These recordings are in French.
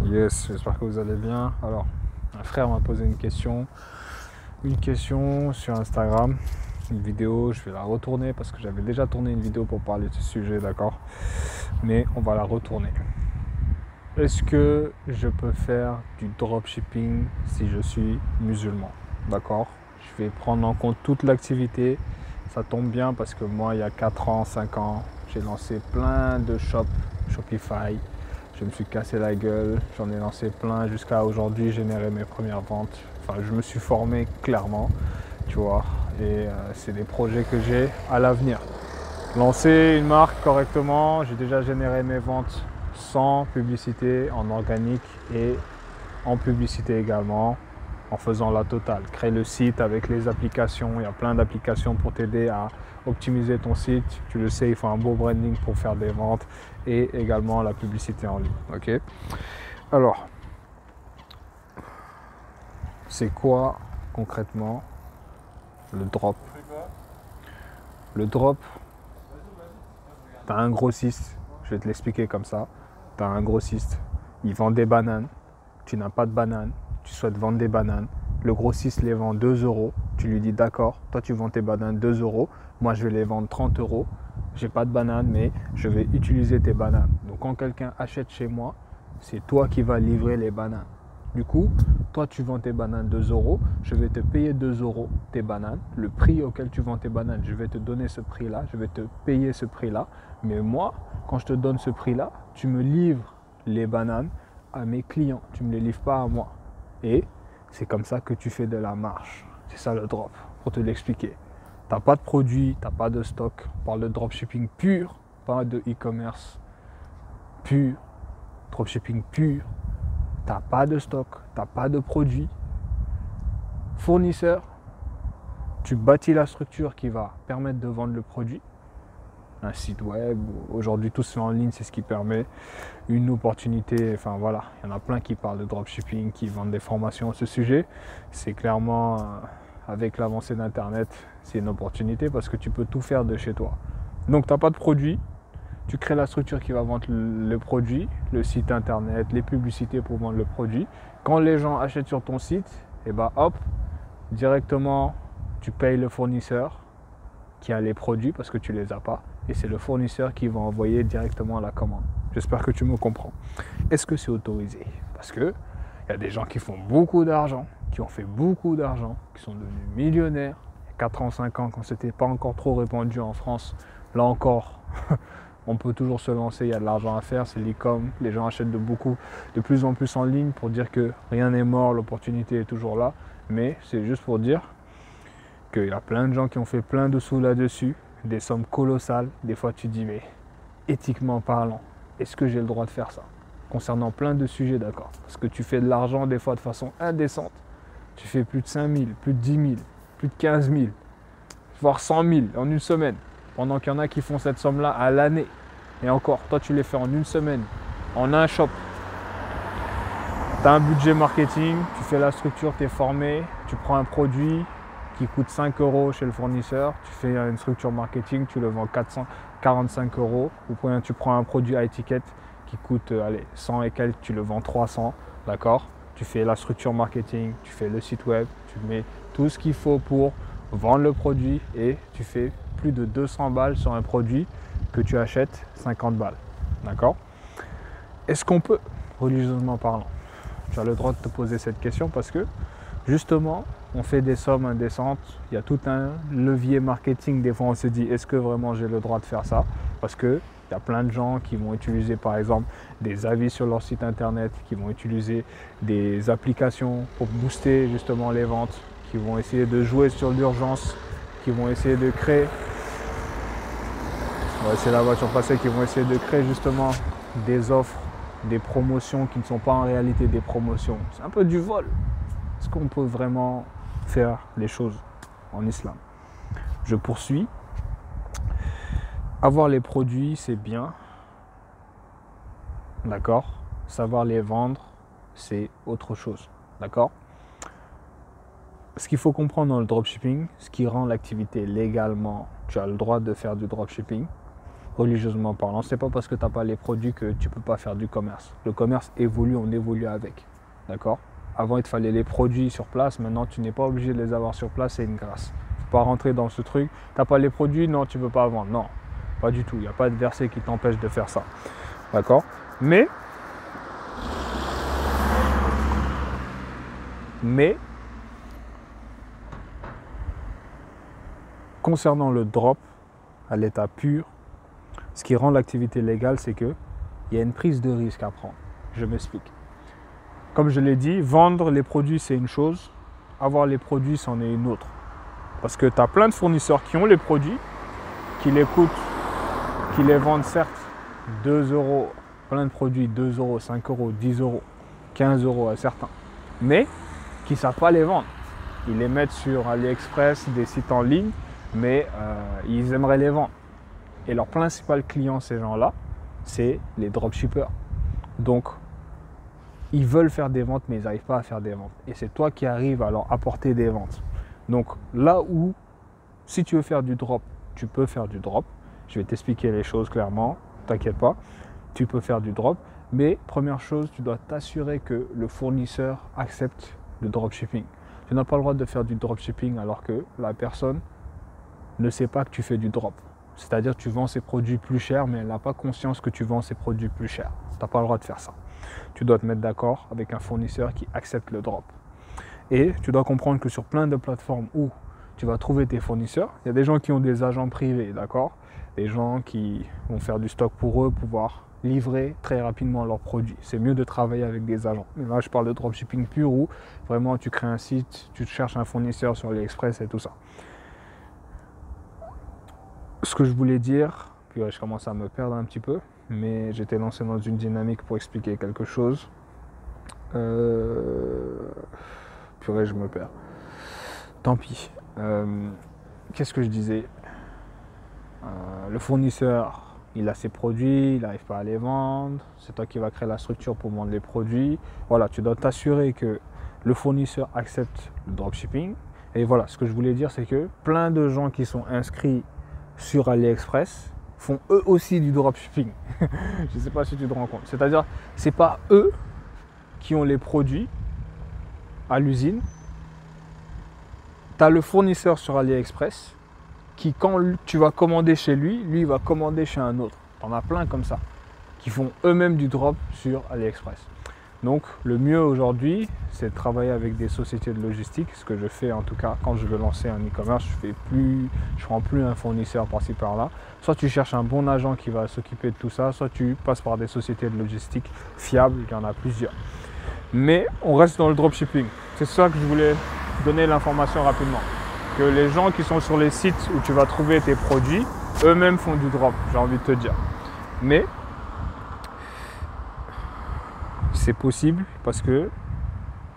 Yes, j'espère que vous allez bien. Alors, un frère m'a posé une question sur Instagram, une vidéo. Je vais la retourner parce que j'avais déjà tourné une vidéo pour parler de ce sujet, d'accord? Mais on va la retourner. Est-ce que je peux faire du dropshipping si je suis musulman? D'accord? Je vais prendre en compte toute l'activité. Ça tombe bien parce que moi, il y a 4 ans, 5 ans, j'ai lancé plein de shops Shopify. Je me suis cassé la gueule, j'en ai lancé plein jusqu'à aujourd'hui, générer mes premières ventes. Enfin, je me suis formé clairement, tu vois. Et c'est des projets que j'ai à l'avenir. Lancer une marque correctement, j'ai déjà généré mes ventes sans publicité, en organique et en publicité également, en faisant la totale. Créer le site avec les applications, il y a plein d'applications pour t'aider à optimiser ton site. Tu le sais, il faut un beau branding pour faire des ventes et également la publicité en ligne. Ok. Alors, c'est quoi concrètement le drop? Le drop, tu as un grossiste, je vais te l'expliquer comme ça. Tu as un grossiste, il vend des bananes, tu n'as pas de bananes, tu souhaites vendre des bananes. Le grossiste les vend 2 euros, tu lui dis d'accord, toi tu vends tes bananes 2 euros, moi je vais les vendre 30 euros. J'ai pas de bananes, mais je vais utiliser tes bananes. Donc quand quelqu'un achète chez moi, c'est toi qui vas livrer les bananes. Du coup, toi tu vends tes bananes 2 euros, je vais te payer 2 euros tes bananes. Le prix auquel tu vends tes bananes, je vais te donner ce prix-là, je vais te payer ce prix-là. Mais moi, quand je te donne ce prix-là, tu me livres les bananes à mes clients, tu ne me les livres pas à moi. Et c'est comme ça que tu fais de la marge. C'est ça le drop, pour te l'expliquer. Tu n'as pas de produit, tu n'as pas de stock. On parle de dropshipping pur, pas de e-commerce pur, dropshipping pur. Tu n'as pas de stock, tu n'as pas de produit. Fournisseur, tu bâtis la structure qui va permettre de vendre le produit. Un site web, aujourd'hui tout se fait en ligne, c'est ce qui permet une opportunité. Enfin voilà, il y en a plein qui parlent de dropshipping, qui vendent des formations à ce sujet. C'est clairement, avec l'avancée d'Internet, c'est une opportunité parce que tu peux tout faire de chez toi. Donc tu n'as pas de produit, tu crées la structure qui va vendre le produit, le site Internet, les publicités pour vendre le produit. Quand les gens achètent sur ton site, et bah hop, directement tu payes le fournisseur qui a les produits parce que tu les as pas. Et c'est le fournisseur qui va envoyer directement la commande. J'espère que tu me comprends. Est-ce que c'est autorisé? Parce que il y a des gens qui font beaucoup d'argent, qui ont fait beaucoup d'argent, qui sont devenus millionnaires. Il y a 4 ans, 5 ans, quand c'était pas encore trop répandu en France, là encore, on peut toujours se lancer, il y a de l'argent à faire, c'est l'e-com. Les gens achètent de plus en plus en ligne pour dire que rien n'est mort, l'opportunité est toujours là. Mais c'est juste pour dire qu'il y a plein de gens qui ont fait plein de sous là-dessus, des sommes colossales. Des fois, tu te dis, mais éthiquement parlant, est-ce que j'ai le droit de faire ça? Concernant plein de sujets, d'accord. Parce que tu fais de l'argent des fois de façon indécente. Tu fais plus de 5 000, plus de 10 000, plus de 15 000, voire 100 000 en une semaine. Pendant qu'il y en a qui font cette somme-là à l'année. Et encore, toi, tu les fais en une semaine, en un shop. Tu as un budget marketing, tu fais la structure, tu es formé, tu prends un produit qui coûte 5 euros chez le fournisseur, tu fais une structure marketing, tu le vends 445 euros, ou bien tu prends un produit à étiquette qui coûte 100 et quelques, tu le vends 300, d'accord? Tu fais la structure marketing, tu fais le site web, tu mets tout ce qu'il faut pour vendre le produit et tu fais plus de 200 balles sur un produit que tu achètes 50 balles, d'accord? Est-ce qu'on peut, religieusement parlant? Tu as le droit de te poser cette question parce que justement, on fait des sommes indécentes, il y a tout un levier marketing. Des fois, on se dit, est-ce que vraiment j'ai le droit de faire ça? Parce qu'il y a plein de gens qui vont utiliser, par exemple, des avis sur leur site internet, qui vont utiliser des applications pour booster justement les ventes, qui vont essayer de jouer sur l'urgence, qui vont essayer de créer, on va essayer la voiture passée, qui vont essayer de créer justement des offres, des promotions qui ne sont pas en réalité des promotions. C'est un peu du vol. Est-ce qu'on peut vraiment faire les choses en islam? Je poursuis. Avoir les produits, c'est bien. D'accord? Savoir les vendre, c'est autre chose. D'accord? Ce qu'il faut comprendre dans le dropshipping, ce qui rend l'activité légalement, tu as le droit de faire du dropshipping. religieusement parlant. C'est pas parce que tu n'as pas les produits que tu ne peux pas faire du commerce. Le commerce évolue, on évolue avec. D'accord? Avant, il te fallait les produits sur place. Maintenant, tu n'es pas obligé de les avoir sur place. C'est une grâce. Il ne faut pas rentrer dans ce truc. Tu n'as pas les produits, non, tu ne peux pas vendre. Non, pas du tout. Il n'y a pas de verset qui t'empêche de faire ça. D'accord? Mais, concernant le drop à l'état pur, ce qui rend l'activité légale, c'est qu'il y a une prise de risque à prendre. Je m'explique. Comme je l'ai dit, vendre les produits, c'est une chose. Avoir les produits, c'en est une autre. Parce que tu as plein de fournisseurs qui ont les produits, qui les coûtent, qui les vendent certes 2 euros, plein de produits 2 euros, 5 euros, 10 euros, 15 euros à certains, mais qui ne savent pas les vendre. Ils les mettent sur AliExpress, des sites en ligne, mais ils aimeraient les vendre. Et leur principal client, ces gens-là, c'est les dropshippers. Donc, ils veulent faire des ventes, mais ils n'arrivent pas à faire des ventes. Et c'est toi qui arrives à leur apporter des ventes. Donc, là où, si tu veux faire du drop, tu peux faire du drop. Je vais t'expliquer les choses clairement, t'inquiète pas. Tu peux faire du drop, mais première chose, tu dois t'assurer que le fournisseur accepte le dropshipping. Tu n'as pas le droit de faire du dropshipping alors que la personne ne sait pas que tu fais du drop. C'est-à-dire que tu vends ses produits plus chers, mais elle n'a pas conscience que tu vends ses produits plus chers. Tu n'as pas le droit de faire ça. Tu dois te mettre d'accord avec un fournisseur qui accepte le drop. Et tu dois comprendre que sur plein de plateformes où tu vas trouver tes fournisseurs, il y a des gens qui ont des agents privés, d'accord? Des gens qui vont faire du stock pour eux, pouvoir livrer très rapidement leurs produits. C'est mieux de travailler avec des agents. Mais là, je parle de dropshipping pur où vraiment tu crées un site, tu cherches un fournisseur sur AliExpress et tout ça. Ce que je voulais dire, puis ouais, je commence à me perdre un petit peu, mais j'étais lancé dans une dynamique pour expliquer quelque chose. Purée, je me perds. Tant pis. Qu'est-ce que je disais? Le fournisseur, il a ses produits, il n'arrive pas à les vendre. C'est toi qui vas créer la structure pour vendre les produits. Voilà, tu dois t'assurer que le fournisseur accepte le dropshipping. Et voilà, ce que je voulais dire, c'est que plein de gens qui sont inscrits sur AliExpress font eux aussi du dropshipping. Je ne sais pas si tu te rends compte. C'est-à-dire, ce n'est pas eux qui ont les produits à l'usine. Tu as le fournisseur sur AliExpress qui, quand tu vas commander chez lui, lui va commander chez un autre. Tu en as plein comme ça, qui font eux-mêmes du drop sur AliExpress. Donc le mieux aujourd'hui, c'est de travailler avec des sociétés de logistique, ce que je fais en tout cas quand je veux lancer un e-commerce. Je prends plus un fournisseur par-ci par-là. Soit tu cherches un bon agent qui va s'occuper de tout ça, soit tu passes par des sociétés de logistique fiables, il y en a plusieurs. Mais on reste dans le dropshipping. C'est ça que je voulais donner l'information rapidement. Que les gens qui sont sur les sites où tu vas trouver tes produits, eux-mêmes font du drop, j'ai envie de te dire. Mais c'est possible parce que,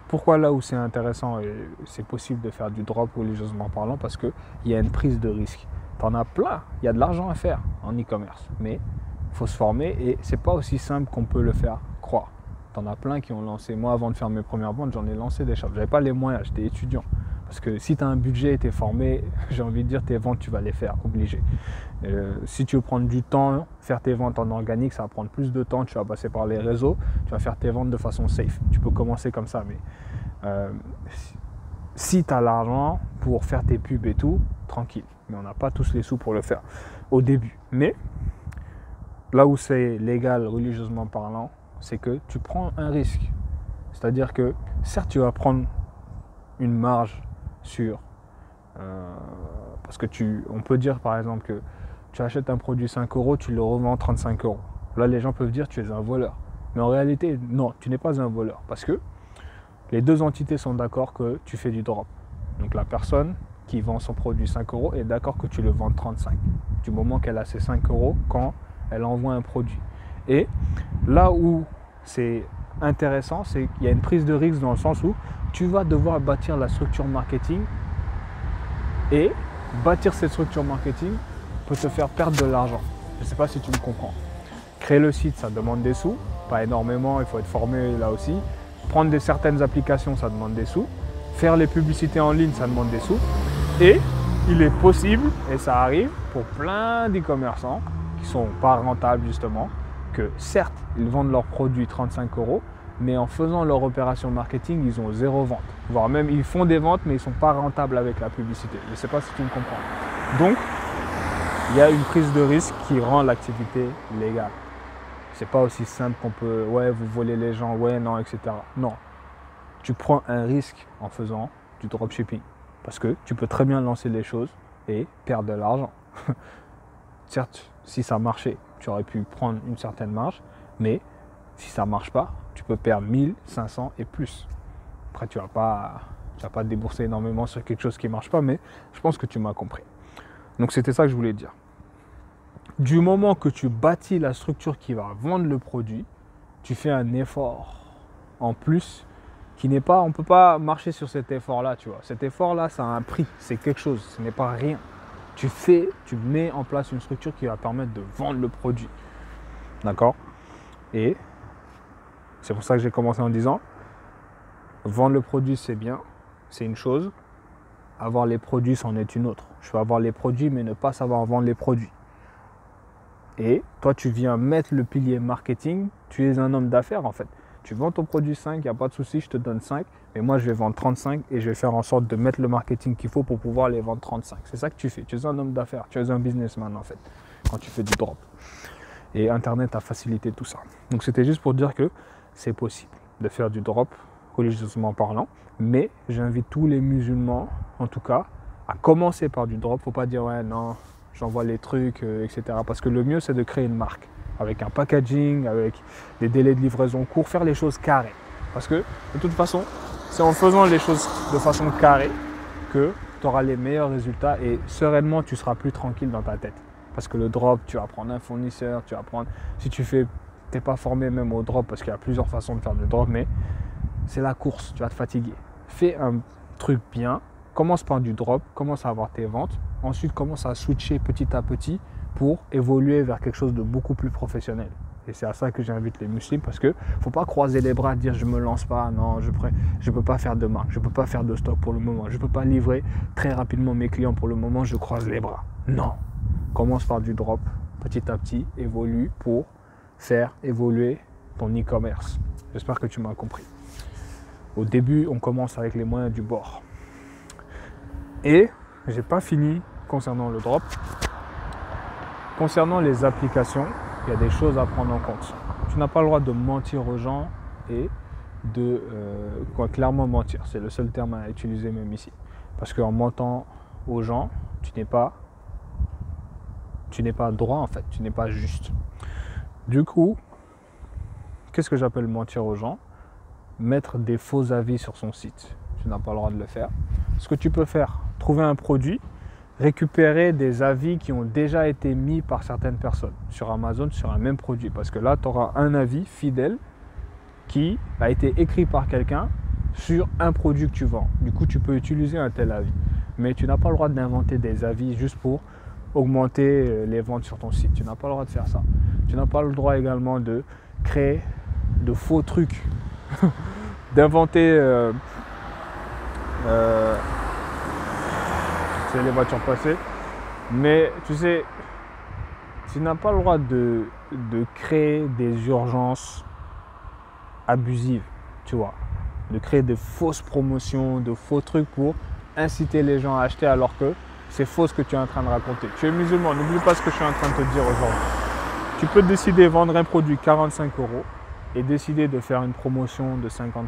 pourquoi là où c'est intéressant et c'est possible de faire du drop religieusement parlant? Parce qu'il y a une prise de risque. Tu en as plein, il y a de l'argent à faire en e-commerce, mais il faut se former et c'est pas aussi simple qu'on peut le faire croire. Tu en as plein qui ont lancé, moi avant de faire mes premières ventes, j'en ai lancé des shops, j'avais pas les moyens, j'étais étudiant. Parce que si tu as un budget et tu es formé, j'ai envie de dire tes ventes, tu vas les faire, obligé. Si tu veux prendre du temps, faire tes ventes en organique, ça va prendre plus de temps, tu vas passer par les réseaux, tu vas faire tes ventes de façon safe. Tu peux commencer comme ça, mais si tu as l'argent pour faire tes pubs et tout, tranquille. Mais on n'a pas tous les sous pour le faire au début. Mais là où c'est légal, religieusement parlant, c'est que tu prends un risque. C'est-à-dire que certes, tu vas prendre une marge sur parce que on peut dire par exemple que tu achètes un produit 5 euros, tu le revends 35 euros. Là, les gens peuvent dire tu es un voleur. Mais en réalité, non, tu n'es pas un voleur parce que les deux entités sont d'accord que tu fais du drop. Donc la personne qui vend son produit 5 euros est d'accord que tu le vends 35 du moment qu'elle a ses 5 euros quand elle envoie un produit. Et là où c'est intéressant, c'est qu'il y a une prise de risque dans le sens où tu vas devoir bâtir la structure marketing et bâtir cette structure marketing peut te faire perdre de l'argent. Je ne sais pas si tu me comprends. Créer le site, ça demande des sous, pas énormément, il faut être formé là aussi. Prendre certaines applications, ça demande des sous. Faire les publicités en ligne, ça demande des sous. Et il est possible, et ça arrive pour plein d'e-commerçants qui sont pas rentables justement, que certes, ils vendent leurs produits 35 €, mais en faisant leur opération marketing, ils ont 0 vente. Voire même, ils font des ventes, mais ils ne sont pas rentables avec la publicité. Je ne sais pas si tu me comprends. Donc, il y a une prise de risque qui rend l'activité légale. C'est pas aussi simple qu'on peut, ouais, vous volez les gens, ouais, non, etc. Non. Tu prends un risque en faisant du dropshipping. Parce que tu peux très bien lancer les choses et perdre de l'argent. Certes, si ça marchait, tu aurais pu prendre une certaine marge, mais si ça ne marche pas, tu peux perdre 1000, 500 et plus. Après, tu ne vas pas débourser énormément sur quelque chose qui ne marche pas, mais je pense que tu m'as compris. Donc, c'était ça que je voulais dire. Du moment que tu bâtis la structure qui va vendre le produit, tu fais un effort en plus qui n'est pas, on ne peut pas marcher sur cet effort-là, tu vois. Cet effort-là, ça a un prix, c'est quelque chose, ce n'est pas rien. Tu mets en place une structure qui va permettre de vendre le produit. D'accord? Et c'est pour ça que j'ai commencé en disant, vendre le produit, c'est bien, c'est une chose. Avoir les produits, c'en est une autre. Je peux avoir les produits, mais ne pas savoir vendre les produits. Et toi, tu viens mettre le pilier marketing, tu es un homme d'affaires en fait. Tu vends ton produit 5, il n'y a pas de souci, je te donne 5, mais moi je vais vendre 35 et je vais faire en sorte de mettre le marketing qu'il faut pour pouvoir les vendre 35. C'est ça que tu fais, tu es un homme d'affaires, tu es un businessman en fait, quand tu fais du drop. Et Internet a facilité tout ça. Donc c'était juste pour dire que c'est possible de faire du drop, religieusement parlant, mais j'invite tous les musulmans, en tout cas, à commencer par du drop. Faut pas dire ouais non, j'envoie les trucs, etc. Parce que le mieux c'est de créer une marque avec un packaging, avec des délais de livraison courts, faire les choses carrées. Parce que de toute façon, c'est en faisant les choses de façon carrée que tu auras les meilleurs résultats et sereinement tu seras plus tranquille dans ta tête. Parce que le drop, tu vas prendre un fournisseur, tu vas prendre, si tu n'es pas formé même au drop, parce qu'il y a plusieurs façons de faire du drop, mais c'est la course, tu vas te fatiguer. Fais un truc bien, commence par du drop, commence à avoir tes ventes, ensuite commence à switcher petit à petit pour évoluer vers quelque chose de beaucoup plus professionnel. Et c'est à ça que j'invite les musulmans, parce qu'il ne faut pas croiser les bras et dire je ne me lance pas, non, je ne peux pas faire de marque, je ne peux pas faire de stock pour le moment, je ne peux pas livrer très rapidement mes clients pour le moment, je croise les bras. Non, commence par du drop, petit à petit, évolue pour faire évoluer ton e-commerce. J'espère que tu m'as compris. Au début, on commence avec les moyens du bord. Et je n'ai pas fini concernant le drop. Concernant les applications, il y a des choses à prendre en compte. Tu n'as pas le droit de mentir aux gens et de clairement mentir. C'est le seul terme à utiliser même ici. Parce qu'en mentant aux gens, tu n'es pas droit en fait, tu n'es pas juste. Du coup, qu'est-ce que j'appelle mentir aux gens? Mettre des faux avis sur son site. Tu n'as pas le droit de le faire. Ce que tu peux faire, trouver un produit, récupérer des avis qui ont déjà été mis par certaines personnes sur Amazon sur un même produit. Parce que là, tu auras un avis fidèle qui a été écrit par quelqu'un sur un produit que tu vends. Du coup, tu peux utiliser un tel avis. Mais tu n'as pas le droit d'inventer des avis juste pour augmenter les ventes sur ton site. Tu n'as pas le droit de faire ça. Tu n'as pas le droit également de créer de faux trucs, d'inventer c'est les voitures passées, mais tu sais, tu n'as pas le droit de créer des urgences abusives, tu vois, de créer de fausses promotions, de faux trucs pour inciter les gens à acheter alors que c'est faux ce que tu es en train de raconter. Tu es musulman, n'oublie pas ce que je suis en train de te dire aujourd'hui. Tu peux décider de vendre un produit 45 € et décider de faire une promotion de 50%.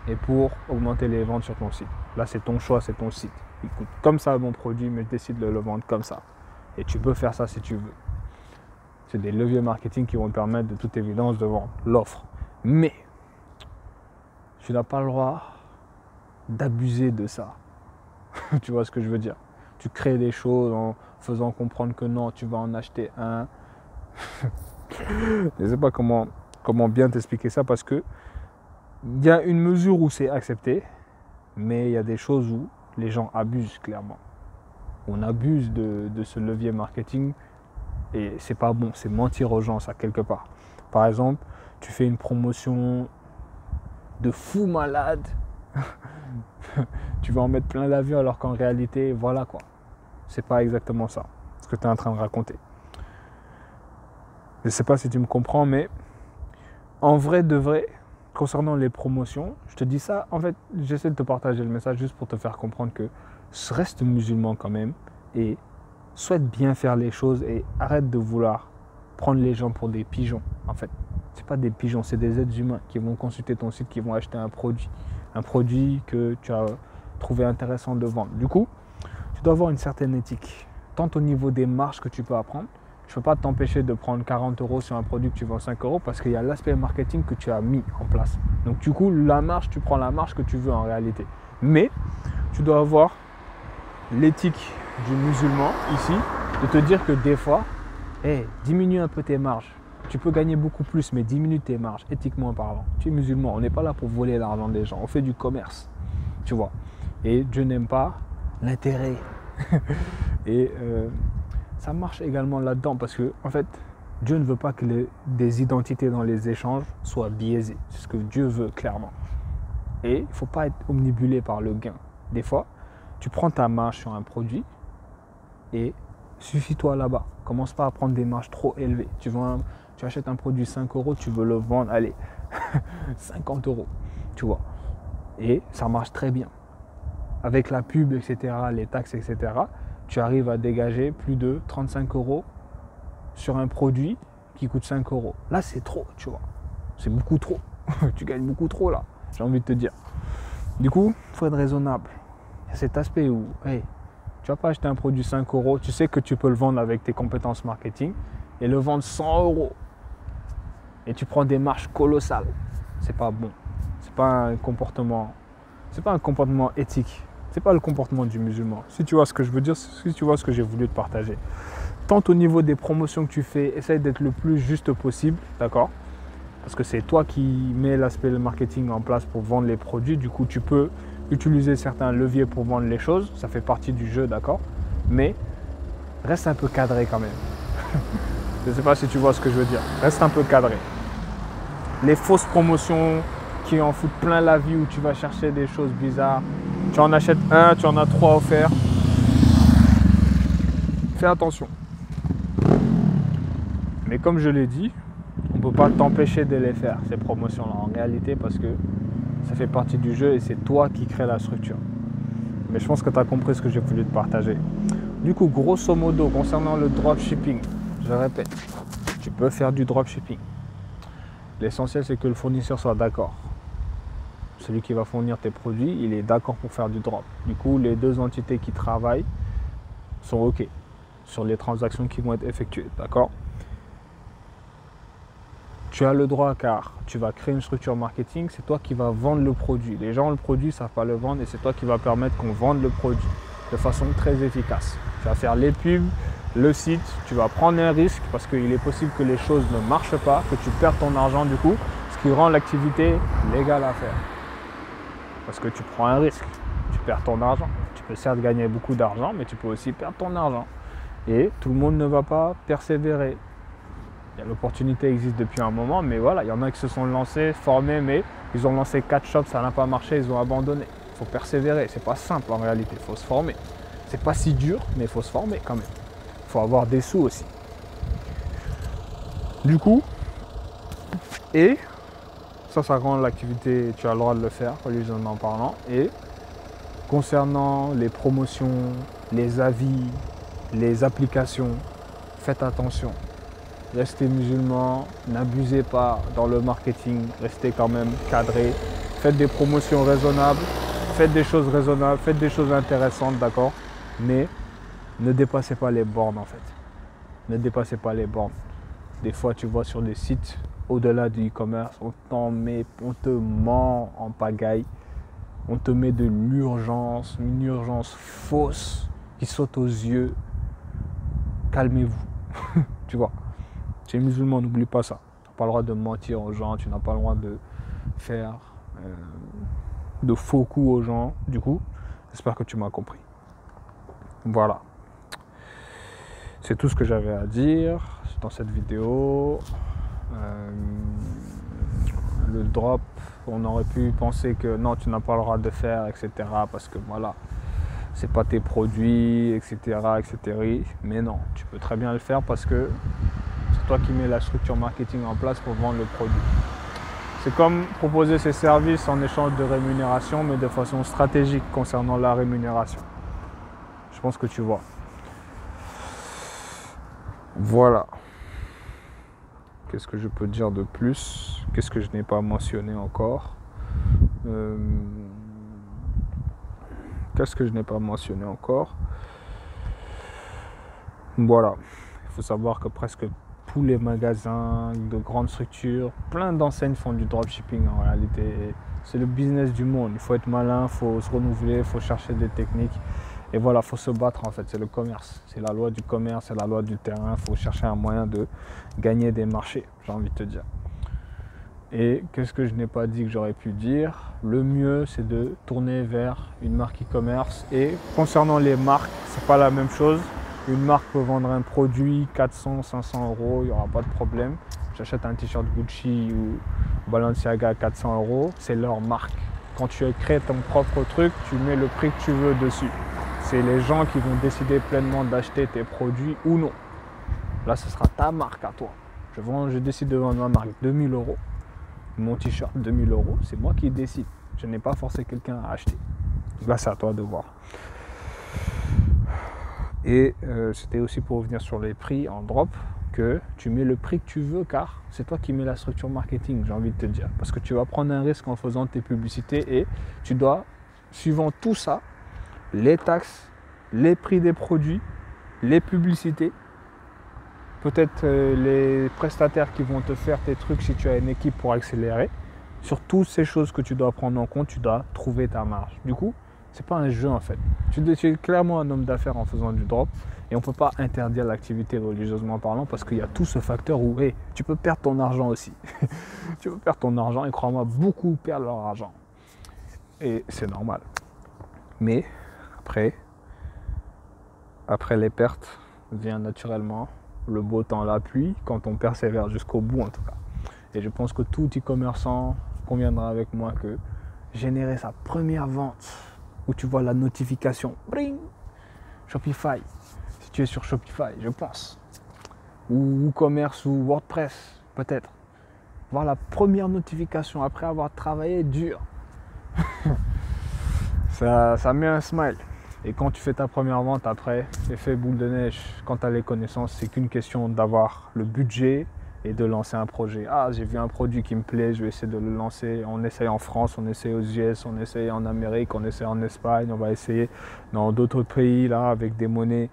Et pour augmenter les ventes sur ton site. Là, c'est ton choix, c'est ton site. Il coûte comme ça mon produit, mais je décide de le vendre comme ça. Et tu peux faire ça si tu veux. C'est des leviers marketing qui vont te permettre de toute évidence de vendre l'offre. Mais tu n'as pas le droit d'abuser de ça. Tu vois ce que je veux dire? Tu crées des choses en faisant comprendre que non, tu vas en acheter un. Je ne sais pas comment bien t'expliquer ça parce que il y a une mesure où c'est accepté, mais il y a des choses où les gens abusent clairement. On abuse de ce levier marketing et c'est pas bon, c'est mentir aux gens ça quelque part. Par exemple, tu fais une promotion de fou malade, tu vas en mettre plein l'avion alors qu'en réalité, voilà quoi. C'est pas exactement ça, ce que tu es en train de raconter. Je ne sais pas si tu me comprends, mais en vrai de vrai, concernant les promotions, je te dis ça, en fait, j'essaie de te partager le message juste pour te faire comprendre que reste musulman quand même et souhaite bien faire les choses et arrête de vouloir prendre les gens pour des pigeons, en fait. C'est pas des pigeons, c'est des êtres humains qui vont consulter ton site, qui vont acheter un produit que tu as trouvé intéressant de vendre. Du coup, tu dois avoir une certaine éthique, tant au niveau des marges que tu peux apprendre. Je ne peux pas t'empêcher de prendre 40 € sur un produit que tu vends 5 € parce qu'il y a l'aspect marketing que tu as mis en place. Donc du coup, la marge, tu prends la marge que tu veux en réalité. Mais tu dois avoir l'éthique du musulman ici, de te dire que des fois, diminue un peu tes marges. Tu peux gagner beaucoup plus, mais diminue tes marges, éthiquement parlant. Tu es musulman, on n'est pas là pour voler l'argent des gens, on fait du commerce, tu vois. Et Dieu n'aime pas l'intérêt. Et ça marche également là-dedans parce que, en fait, Dieu ne veut pas que des identités dans les échanges soient biaisées. C'est ce que Dieu veut clairement. Et il ne faut pas être omnibulé par le gain. Des fois, tu prends ta marge sur un produit et suffis-toi là-bas. Commence pas à prendre des marges trop élevées. Tu achètes un produit 5 €, tu veux le vendre, allez, 50 €, tu vois. Et ça marche très bien. Avec la pub, etc., les taxes, etc., tu arrives à dégager plus de 35 € sur un produit qui coûte 5 €. Là, c'est trop, tu vois. C'est beaucoup trop. Tu gagnes beaucoup trop là, j'ai envie de te dire. Du coup, il faut être raisonnable. Il y a cet aspect où, tu vas pas acheter un produit 5 €, tu sais que tu peux le vendre avec tes compétences marketing et le vendre 100 €. Et tu prends des marges colossales. C'est pas bon. C'est pas un comportement éthique. C'est pas le comportement du musulman. Si tu vois ce que je veux dire, si tu vois ce que j'ai voulu te partager. Tant au niveau des promotions que tu fais, essaye d'être le plus juste possible, d'accord? Parce que c'est toi qui mets l'aspect marketing en place pour vendre les produits. Du coup, tu peux utiliser certains leviers pour vendre les choses. Ça fait partie du jeu, d'accord? Mais reste un peu cadré quand même. Je ne sais pas si tu vois ce que je veux dire. Reste un peu cadré. Les fausses promotions qui en foutent plein la vie où tu vas chercher des choses bizarres. Tu en achètes un, tu en as 3 offerts. Fais attention. Mais comme je l'ai dit, on ne peut pas t'empêcher de les faire, ces promotions-là, en réalité, parce que ça fait partie du jeu et c'est toi qui crée la structure. Mais je pense que tu as compris ce que j'ai voulu te partager. Du coup, grosso modo, concernant le dropshipping, je répète, tu peux faire du dropshipping. L'essentiel, c'est que le fournisseur soit d'accord. Celui qui va fournir tes produits, il est d'accord pour faire du drop. Du coup, les deux entités qui travaillent sont OK sur les transactions qui vont être effectuées, d'accord? Tu as le droit car tu vas créer une structure marketing, c'est toi qui vas vendre le produit. Les gens ont le produit, ne savent pas le vendre et c'est toi qui vas permettre qu'on vende le produit de façon très efficace. Tu vas faire les pubs, le site, tu vas prendre un risque parce qu'il est possible que les choses ne marchent pas, que tu perds ton argent du coup, ce qui rend l'activité légale à faire. Parce que tu prends un risque, tu perds ton argent. Tu peux certes gagner beaucoup d'argent, mais tu peux aussi perdre ton argent. Et tout le monde ne va pas persévérer. L'opportunité existe depuis un moment, mais voilà, il y en a qui se sont lancés, formés, mais ils ont lancé 4 shops, ça n'a pas marché, ils ont abandonné. Il faut persévérer, c'est pas simple en réalité, il faut se former. C'est pas si dur, mais il faut se former quand même. Il faut avoir des sous aussi. Du coup, et ça rend l'activité, tu as le droit de le faire, religieusement parlant. Et concernant les promotions, les avis, les applications, faites attention. Restez musulmans, n'abusez pas dans le marketing, restez quand même cadré. Faites des promotions raisonnables, faites des choses raisonnables, faites des choses intéressantes, d'accord? Mais ne dépassez pas les bornes en fait. Ne dépassez pas les bornes. Des fois, tu vois sur des sites, au-delà du e-commerce, on te ment en pagaille. On te met de l'urgence, une urgence fausse qui saute aux yeux. Calmez-vous, tu vois. Tu es musulman, n'oublie pas ça. Tu n'as pas le droit de mentir aux gens, tu n'as pas le droit de faire de faux coups aux gens. Du coup, j'espère que tu m'as compris. Voilà. C'est tout ce que j'avais à dire dans cette vidéo. Le drop, on aurait pu penser que non, tu n'as pas le droit de faire, etc. Parce que voilà, c'est pas tes produits, etc., etc. Mais non, tu peux très bien le faire parce que c'est toi qui mets la structure marketing en place pour vendre le produit. C'est comme proposer ses services en échange de rémunération, mais de façon stratégique concernant la rémunération. Je pense que tu vois. Voilà. Qu'est-ce que je peux dire de plus? Qu'est-ce que je n'ai pas mentionné encore? Qu'est-ce que je n'ai pas mentionné encore? Voilà. Il faut savoir que presque tous les magasins de grandes structures, plein d'enseignes font du dropshipping en réalité. C'est le business du monde. Il faut être malin, il faut se renouveler, il faut chercher des techniques. Et voilà, il faut se battre en fait. C'est le commerce. C'est la loi du commerce, c'est la loi du terrain. Il faut chercher un moyen de gagner des marchés, j'ai envie de te dire. Et qu'est-ce que je n'ai pas dit que j'aurais pu dire? Le mieux, c'est de tourner vers une marque e-commerce. Et concernant les marques, c'est pas la même chose. Une marque peut vendre un produit 400, 500 euros, il n'y aura pas de problème. J'achète un t-shirt Gucci ou Balenciaga à 400 euros, c'est leur marque. Quand tu crées ton propre truc, tu mets le prix que tu veux dessus. C'est les gens qui vont décider pleinement d'acheter tes produits ou non. Là, ce sera ta marque à toi. Je décide de vendre ma marque 2000 euros. Mon t-shirt 2000 euros, c'est moi qui décide. Je n'ai pas forcé quelqu'un à acheter. Là, c'est à toi de voir. Et c'était aussi pour revenir sur les prix en drop, que tu mets le prix que tu veux, car c'est toi qui mets la structure marketing, j'ai envie de te dire. Parce que tu vas prendre un risque en faisant tes publicités et tu dois, suivant tout ça, les taxes, les prix des produits, les publicités, peut-être les prestataires qui vont te faire tes trucs si tu as une équipe pour accélérer. Sur toutes ces choses que tu dois prendre en compte, tu dois trouver ta marge. Du coup, c'est pas un jeu en fait. Tu es clairement un homme d'affaires en faisant du drop et on ne peut pas interdire l'activité religieusement parlant parce qu'il y a tout ce facteur où tu peux perdre ton argent aussi. Tu peux perdre ton argent et crois-moi, beaucoup perdent leur argent. Et c'est normal. Mais après les pertes vient naturellement le beau temps, la pluie, quand on persévère jusqu'au bout en tout cas. Et je pense que tout e-commerçant conviendra avec moi que générer sa première vente où tu vois la notification, bring, Shopify, si tu es sur Shopify, je pense, ou WooCommerce ou WordPress, peut-être. Voir la première notification après avoir travaillé dur, ça met un smile. Et quand tu fais ta première vente, après, effet boule de neige, quand tu as les connaissances, c'est qu'une question d'avoir le budget et de lancer un projet. Ah, j'ai vu un produit qui me plaît, je vais essayer de le lancer. On essaye en France, on essaye aux US, on essaye en Amérique, on essaye en Espagne, on va essayer dans d'autres pays là avec des monnaies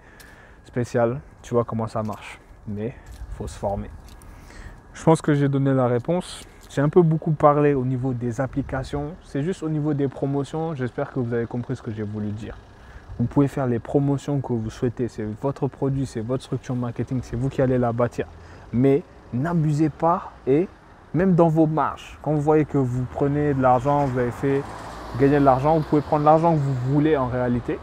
spéciales. Tu vois comment ça marche. Mais il faut se former. Je pense que j'ai donné la réponse. J'ai un peu beaucoup parlé au niveau des applications. C'est juste au niveau des promotions. J'espère que vous avez compris ce que j'ai voulu dire. Vous pouvez faire les promotions que vous souhaitez. C'est votre produit, c'est votre structure marketing, c'est vous qui allez la bâtir. Mais n'abusez pas et même dans vos marges, quand vous voyez que vous prenez de l'argent, vous avez fait gagner de l'argent, vous pouvez prendre l'argent que vous voulez en réalité,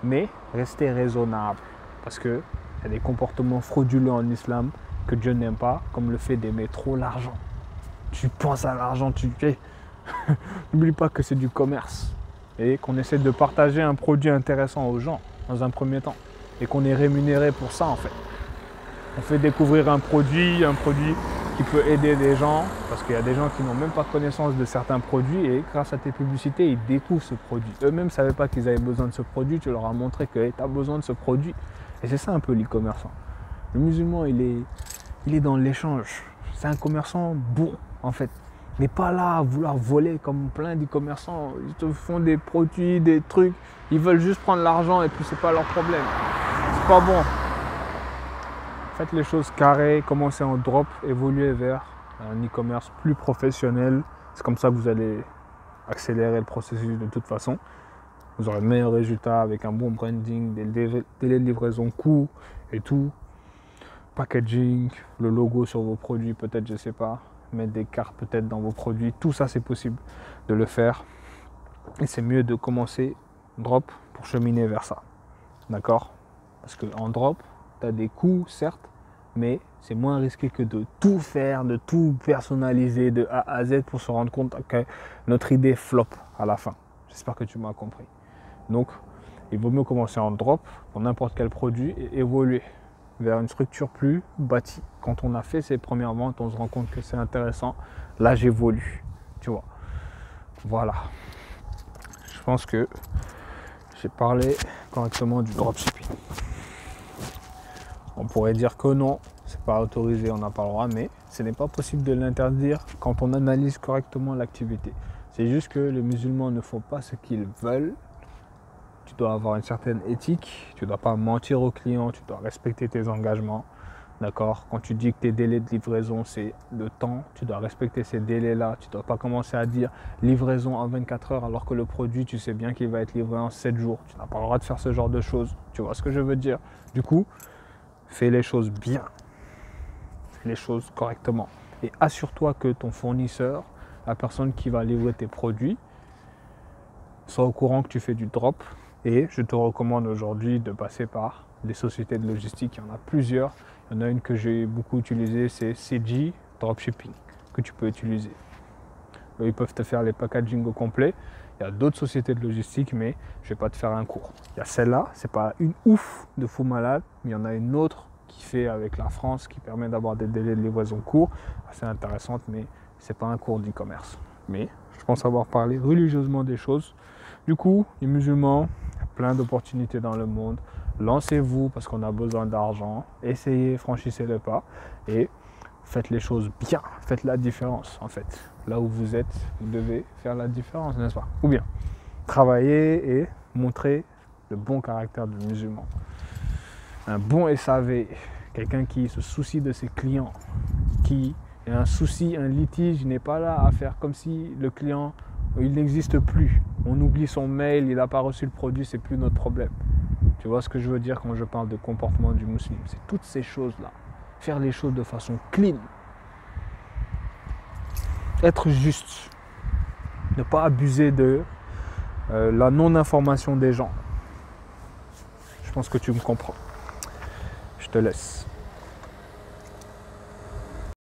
mais restez raisonnable parce qu'il y a des comportements frauduleux en islam que Dieu n'aime pas, comme le fait d'aimer trop l'argent. Tu penses à l'argent, n'oublie pas que c'est du commerce et qu'on essaie de partager un produit intéressant aux gens dans un premier temps et qu'on est rémunéré pour ça en fait. On fait découvrir un produit qui peut aider des gens, parce qu'il y a des gens qui n'ont même pas connaissance de certains produits et grâce à tes publicités, ils découvrent ce produit. Eux-mêmes ne savaient pas qu'ils avaient besoin de ce produit, tu leur as montré que tu as besoin de ce produit. Et c'est ça un peu l'e-commerçant. Le musulman, il est dans l'échange. C'est un commerçant bon en fait. Mais pas là à vouloir voler comme plein d'e-commerçants. Ils te font des produits, des trucs. Ils veulent juste prendre l'argent et puis c'est pas leur problème. C'est pas bon. Faites les choses carrées, commencez en drop, évoluez vers un e-commerce plus professionnel. C'est comme ça que vous allez accélérer le processus de toute façon. Vous aurez de meilleurs résultats avec un bon branding, des délais de livraison courts et tout. Packaging, le logo sur vos produits, peut-être, je ne sais pas. Mettre des cartes peut-être dans vos produits. Tout ça, c'est possible de le faire. Et c'est mieux de commencer drop pour cheminer vers ça. D'accord? Parce qu'en drop, tu as des coûts, certes, mais c'est moins risqué que de tout faire, de tout personnaliser de A à Z pour se rendre compte que notre idée flop à la fin. J'espère que tu m'as compris. Donc, il vaut mieux commencer en drop pour n'importe quel produit et évoluer. vers une structure plus bâtie. Quand on a fait ses premières ventes, on se rend compte que c'est intéressant. Là, j'évolue, tu vois. Voilà. Je pense que j'ai parlé correctement du dropshipping. On pourrait dire que non, c'est pas autorisé, on n'a pas le droit, mais ce n'est pas possible de l'interdire quand on analyse correctement l'activité. C'est juste que les musulmans ne font pas ce qu'ils veulent. Tu dois avoir une certaine éthique, tu ne dois pas mentir aux clients, tu dois respecter tes engagements. D'accord? Quand tu dis que tes délais de livraison, c'est le temps, tu dois respecter ces délais-là. Tu ne dois pas commencer à dire livraison en 24 heures alors que le produit, tu sais bien qu'il va être livré en 7 jours. Tu n'as pas le droit de faire ce genre de choses. Tu vois ce que je veux dire? Du coup, fais les choses bien. Fais les choses correctement. Et assure-toi que ton fournisseur, la personne qui va livrer tes produits, soit au courant que tu fais du drop. Et je te recommande aujourd'hui de passer par des sociétés de logistique. Il y en a plusieurs. Il y en a une que j'ai beaucoup utilisée, c'est CG Dropshipping, que tu peux utiliser. Eux, ils peuvent te faire les packaging au complet. Il y a d'autres sociétés de logistique, mais je ne vais pas te faire un cours. Il y a celle-là, c'est pas une ouf de fou malade, mais il y en a une autre qui fait avec la France, qui permet d'avoir des délais de livraison courts, assez intéressante, mais c'est pas un cours d'e-commerce. Mais je pense avoir parlé religieusement des choses. Du coup, les musulmans, il y a plein d'opportunités dans le monde. Lancez-vous parce qu'on a besoin d'argent. Essayez, franchissez le pas et faites les choses bien. Faites la différence en fait. Là où vous êtes, vous devez faire la différence, n'est-ce pas? Ou bien travailler et montrer le bon caractère du musulman. Un bon SAV, quelqu'un qui se soucie de ses clients, qui a un souci, un litige, il n'est pas là à faire comme si le client, il n'existe plus. On oublie son mail, il n'a pas reçu le produit, c'est plus notre problème. Tu vois ce que je veux dire quand je parle de comportement du musulman? C'est toutes ces choses-là. Faire les choses de façon clean. Être juste. Ne pas abuser de la non-information des gens. Je pense que tu me comprends. Je te laisse.